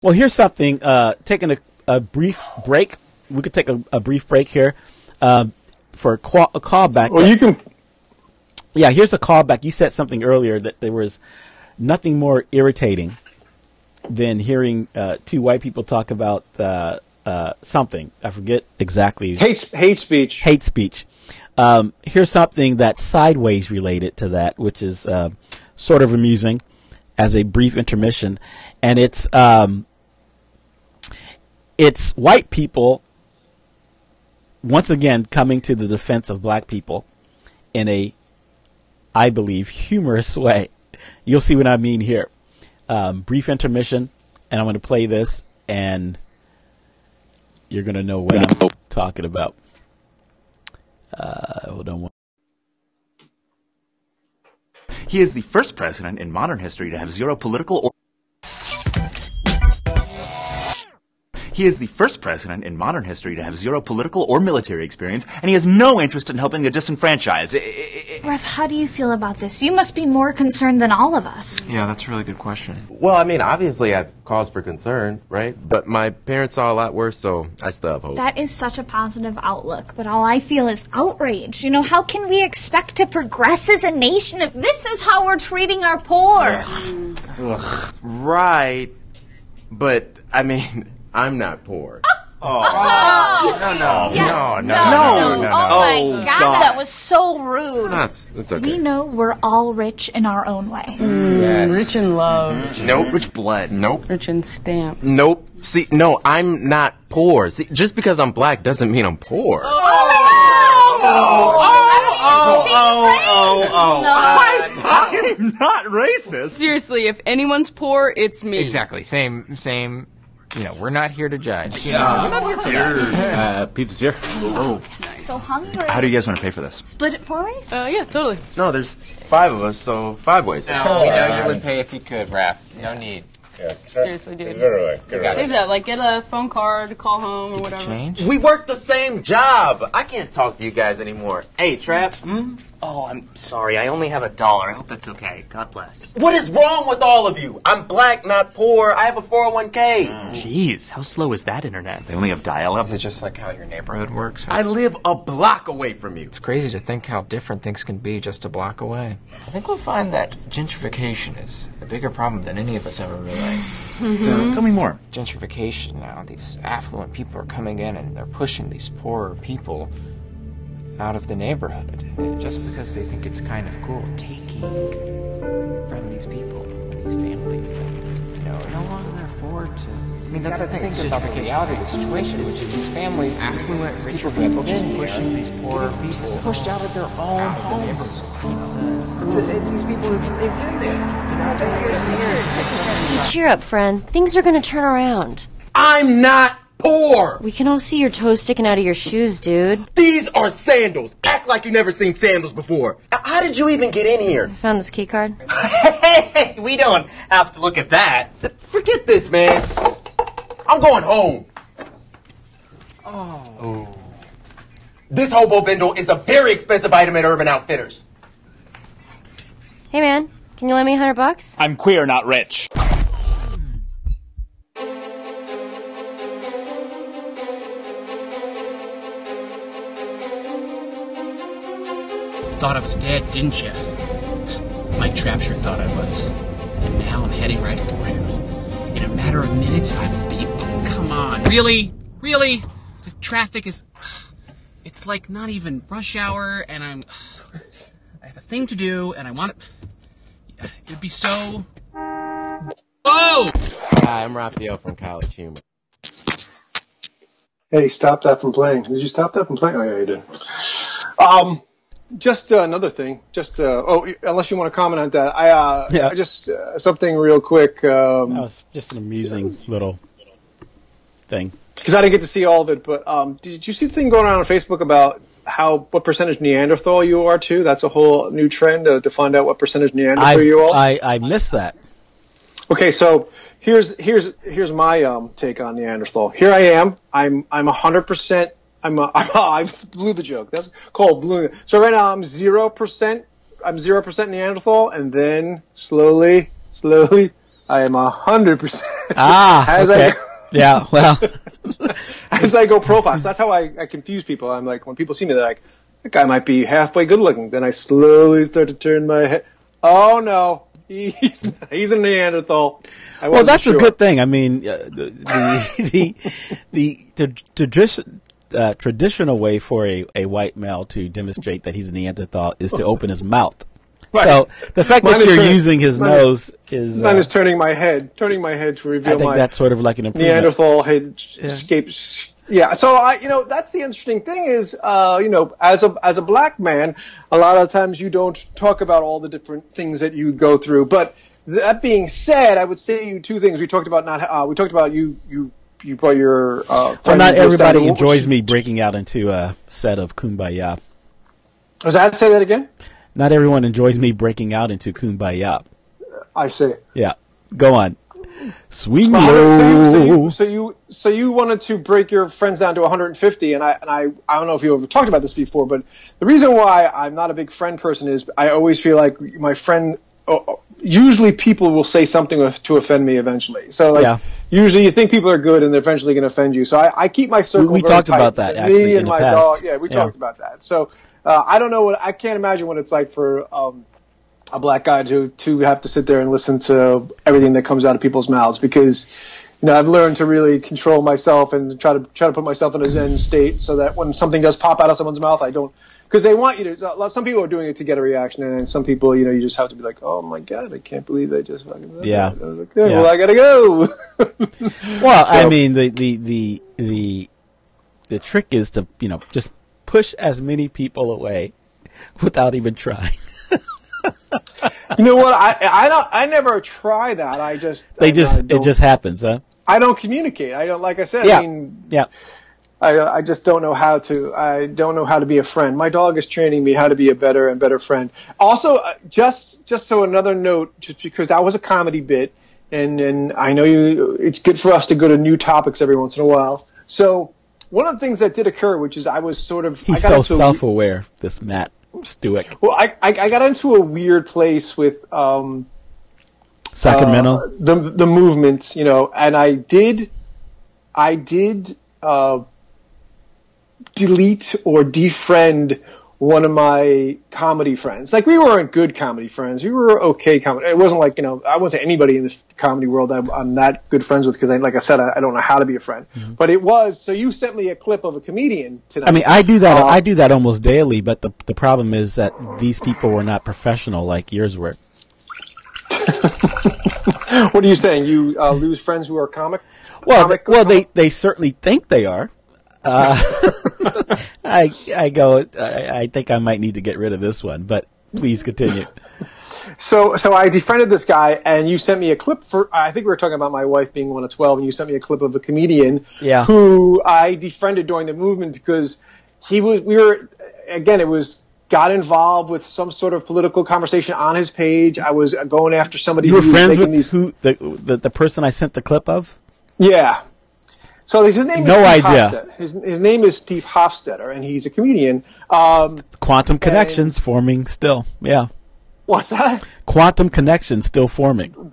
Well, here's something. Taking a brief break. We could take a brief break here for a callback. Well, you can. Yeah, here's a callback. You said something earlier that there was nothing more irritating than hearing two white people talk about something. I forget exactly. Hate speech. Hate speech. Here's something that's sideways related to that, which is sort of amusing as a brief intermission. And it's white people once again coming to the defense of black people in a, I believe, humorous way. You'll see what I mean here. Brief intermission, and I'm going to play this, and you're going to know what I'm talking about. Hold on. He is the first president in modern history to have zero political or military experience, and he has no interest in helping the disenfranchised. Ref, how do you feel about this? You must be more concerned than all of us. Yeah, that's a really good question. Well, I mean, obviously I have cause for concern, right? But my parents saw a lot worse, so I still have hope. That is such a positive outlook, but all I feel is outrage. You know, how can we expect to progress as a nation if this is how we're treating our poor? Ugh. Right, but, I mean, I'm not poor. No. No. Oh my God, that was so rude. That's okay. We know we're all rich in our own way. Yes. Rich in love. Nope. Rich blood. Nope. Rich in stamps. Nope. See, no, I'm not poor. See, just because I'm black doesn't mean I'm poor. I'm not racist. Seriously, if anyone's poor, it's me. Exactly. Same. You know, we're not here to judge. You know, we're not here for that. Pizza's here. Oh, so hungry. How do you guys want to pay for this? Split it 4 ways? Yeah, totally. No, there's 5 of us, so 5 ways. You know, you would pay if you could, Raph. No need. Yeah, seriously, dude. Literally. Save that. Like, get a phone card, call home, or whatever. Change? We work the same job. I can't talk to you guys anymore. Hey, Trap. Oh, I'm sorry. I only have $1. I hope that's okay. God bless. What is wrong with all of you? I'm black, not poor. I have a 401k. Jeez, how slow is that internet? They only have dial-up. Is it just like how your neighborhood works? I live a block away from you. It's crazy to think how different things can be just a block away. I think we'll find that gentrification is a bigger problem than any of us ever realized. Tell me more. Gentrification now, these affluent people are coming in and they're pushing these poorer people out of the neighborhood just because they think it's kind of cool, taking from these people, these families that, you know, no longer afford to. I mean, that's the thing. It's about the reality of the situation, which is these families, affluent, richer people, just pushing these poorer people pushed out of their own homes. It's these people they've been there, you know, for years and years. Cheer up, friend. Things are going to turn around. I'm not poor. We can all see your toes sticking out of your shoes, dude. These are sandals. Act like you never seen sandals before. How did you even get in here? I found this key card. Hey, we don't have to look at that. Forget this, man. I'm going home. Oh. This hobo bindle is a very expensive item at Urban Outfitters. Hey, man. Can you lend me $100? I'm queer, not rich. Thought I was dead, didn't you? Mike Trapp sure thought I was. And now I'm heading right for him. In a matter of minutes, I will be... Oh, come on. Really? Really? The traffic is... It's like not even rush hour, and I have a thing to do, and I want to... It'd be so... Whoa! Hi, I'm Raphael from College Humor. Hey, stop that from playing. Did you stop that from playing? Oh, yeah, you did. Just another thing. Unless you want to comment on that, I just something real quick. That was just an amusing little thing. Because I didn't get to see all of it, but did you see the thing going on Facebook about what percentage Neanderthal you are too? That's a whole new trend to find out what percentage Neanderthal you are. I missed that. Okay, so here's my take on Neanderthal. Here I am. I'm 100%. I blew the joke. That's called blue. So right now I'm 0%. I'm 0% Neanderthal, and then slowly, I am 100%. Okay. Yeah, well. As I go profile. So that's how I confuse people. I'm like, when people see me, they're like, that guy might be halfway good looking. Then I slowly start to turn my head. Oh, no. He's a Neanderthal. Well, that's a good thing. I mean, the traditional way for a white male to demonstrate that he's a Neanderthal is to open his mouth. Right. So the fact that you're using his nose is... Mine is turning my head to reveal I think that's sort of like an improvement. Neanderthal head escapes. Yeah, so that's the interesting thing is, as a black man, a lot of times you don't talk about all the different things that you go through. But that being said, I would say to you two things. We talked about you brought your friend. Well, not everybody enjoys me breaking out into a set of Kumbaya. Was that say that again? Not everyone enjoys me breaking out into Kumbaya. I see. Yeah, go on. Swing low. So you wanted to break your friends down to 150, and I don't know if you ever talked about this before, but the reason why I'm not a big friend person is I always feel like my friend. Usually, people will say something to offend me eventually. So usually you think people are good, and they're eventually going to offend you. So I keep my circle. We very talked tight. about that actually. Me in and the my past. dog. Yeah, we talked about that. So I don't know I can't imagine what it's like for. A black guy to have to sit there and listen to everything that comes out of people's mouths because, I've learned to really control myself and try to put myself in a Zen state so that when something does pop out of someone's mouth, I don't, because they want you to. Some people are doing it to get a reaction, and some people, you just have to be like, oh my god, I can't believe they just fucking. Yeah. Okay, well, I gotta go. Well, I mean, the trick is to just push as many people away without even trying. You know what? I never try that. It just happens, huh? I don't communicate. I don't, like I said. Yeah. I mean, yeah. I just don't know how to. I don't know how to be a friend. My dog is training me how to be a better and better friend. Also, just so another note, just because that was a comedy bit, and I know it's good for us to go to new topics every once in a while. So one of the things that did occur, which is I was sort of he's so self-aware. This Matt Stewick. Well, I got into a weird place with Sacramento, the movement, and I did delete or defriend one of my comedy friends. Like, we weren't good comedy friends. We were okay comedy. It wasn't like, I wasn't anybody in the comedy world I'm that good friends with because, like I said, I don't know how to be a friend. Mm-hmm. But it was, so you sent me a clip of a comedian tonight. I mean, I do that. I do that almost daily, but the problem is that these people were not professional like yours were. What are you saying? You lose friends who are comic? They certainly think they are. I think I might need to get rid of this one, but please continue. So I defriended this guy, and you sent me a clip I think we were talking about my wife being one of 12, and you sent me a clip of a comedian who I defriended during the movement because got involved with some sort of political conversation on his page. I was going after somebody. You were friends with the person I sent the clip of? Yeah. So his name is no Steve idea. Hofstetter. His name is Steve Hofstetter, and he's a comedian. Quantum connections forming still. Yeah. What's that? Quantum connections still forming.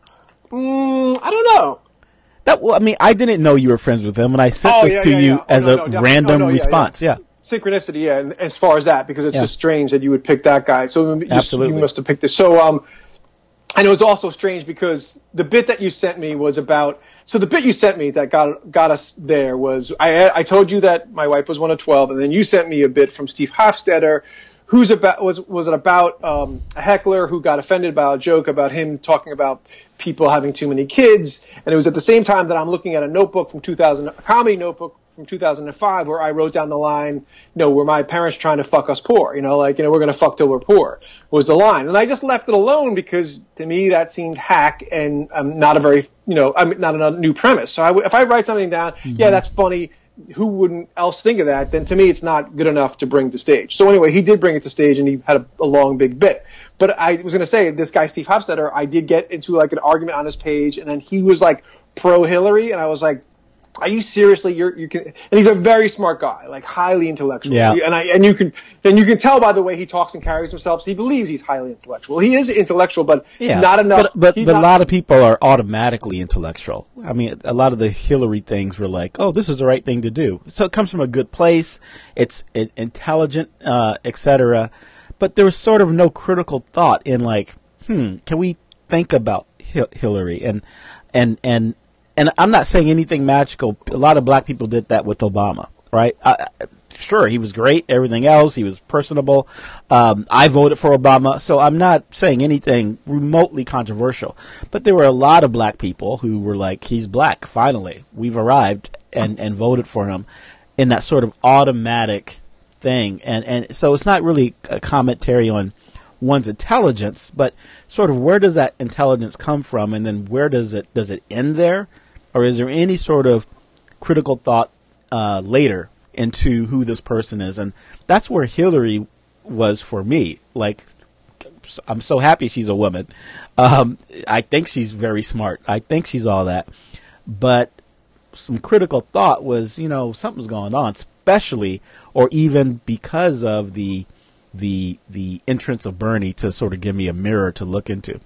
I don't know. I didn't know you were friends with him, and I sent this to you as a random response. Yeah. Synchronicity, yeah. And as far as that, because it's just strange that you would pick that guy. So you must have picked this. So, and it was also strange because the bit that you sent me was about. So the bit you sent me that got us there was I told you that my wife was one of 12, and then you sent me a bit from Steve Hofstetter, was it about a heckler who got offended by a joke about him talking about people having too many kids, and it was at the same time that I'm looking at a comedy notebook from 2005 where I wrote down the line, where my parents trying to fuck us poor, we're going to fuck till we're poor was the line. And I just left it alone because to me that seemed hack and not a very, I'm not a new premise. So if I write something down, yeah, that's funny. Who wouldn't else think of that? Then to me, it's not good enough to bring to stage. So anyway, he did bring it to stage and he had a long, big bit. But I was going to say, this guy, Steve Hofstetter, I did get into like an argument on his page and then he was like pro Hillary and I was like, are you seriously? You can, and he's a very smart guy, like highly intellectual. Yeah. And you can tell by the way he talks and carries himself. He believes he's highly intellectual. He is intellectual, but not enough. But a lot of people are automatically intellectual. I mean, a lot of the Hillary things were like, oh, this is the right thing to do. So it comes from a good place. It's intelligent, etc. But there was sort of no critical thought in like, can we think about Hillary and I'm not saying anything magical. A lot of black people did that with Obama, right? Sure, he was great. Everything else, he was personable. I voted for Obama, so I'm not saying anything remotely controversial. But there were a lot of black people who were like, he's black, finally. We've arrived, and voted for him in that sort of automatic thing. And so it's not really a commentary on one's intelligence, but sort of where does that intelligence come from, and then where does it end there? Or is there any sort of critical thought later into who this person is? And that's where Hillary was for me. Like, I'm so happy she's a woman. I think she's very smart. I think she's all that. But some critical thought was, something's going on, especially or even because of the entrance of Bernie to sort of give me a mirror to look into.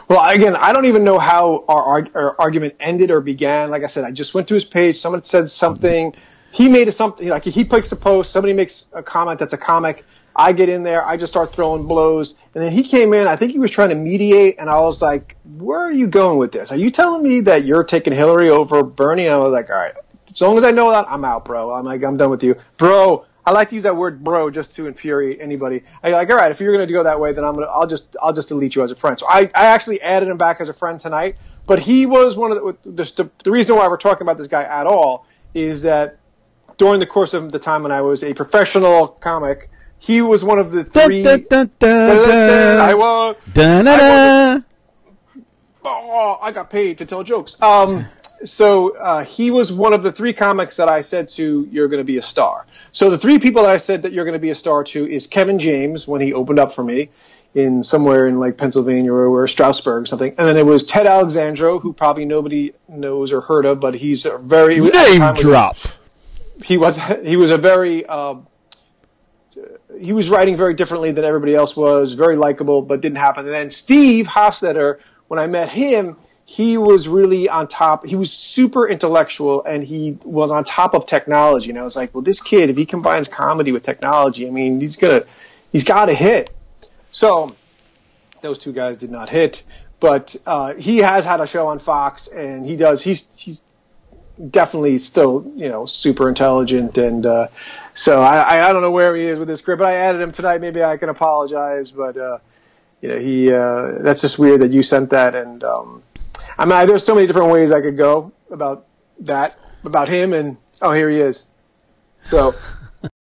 Well, again, I don't even know how our argument ended or began. Like I said, I just went to his page. Someone said something. He made something, like he picks a post. Somebody makes a comment that's a comic. I get in there. I just start throwing blows. And then he came in. I think he was trying to mediate. And I was like, where are you going with this? Are you telling me that you're taking Hillary over Bernie? And I was like, all right, as long as I know that, I'm out, bro. I'm like, I'm done with you. Bro. I like to use that word "bro" just to infuriate anybody. I like, all right, if you're going to go that way, then I'll just delete you as a friend. So I actually added him back as a friend tonight. But he was one of the reason why we're talking about this guy at all is that during the course of the time when I was a professional comic, he was one of the three. I got paid to tell jokes. So he was one of the three comics that I said to, you're going to be a star. So the three people that I said that you're going to be a star to is Kevin James, when he opened up for me in somewhere in like Pennsylvania or Strasbourg or something. And then it was Ted Alexandro, who probably nobody knows or heard of, but he's a very... Name drop. He was a very... he was writing very differently than everybody else was, very likable, but didn't happen. And then Steve Hofstetter, when I met him, he was really on top. He was super intellectual, and he was on top of technology. And I was like, well, this kid, if he combines comedy with technology, I mean, he's got to hit. So those two guys did not hit, but he has had a show on Fox, and he does. He's definitely still, super intelligent, and so I don't know where he is with his career, but I added him tonight. Maybe I can apologize, but he that's just weird that you sent that, and I mean, there's so many different ways I could go about him, and here he is. So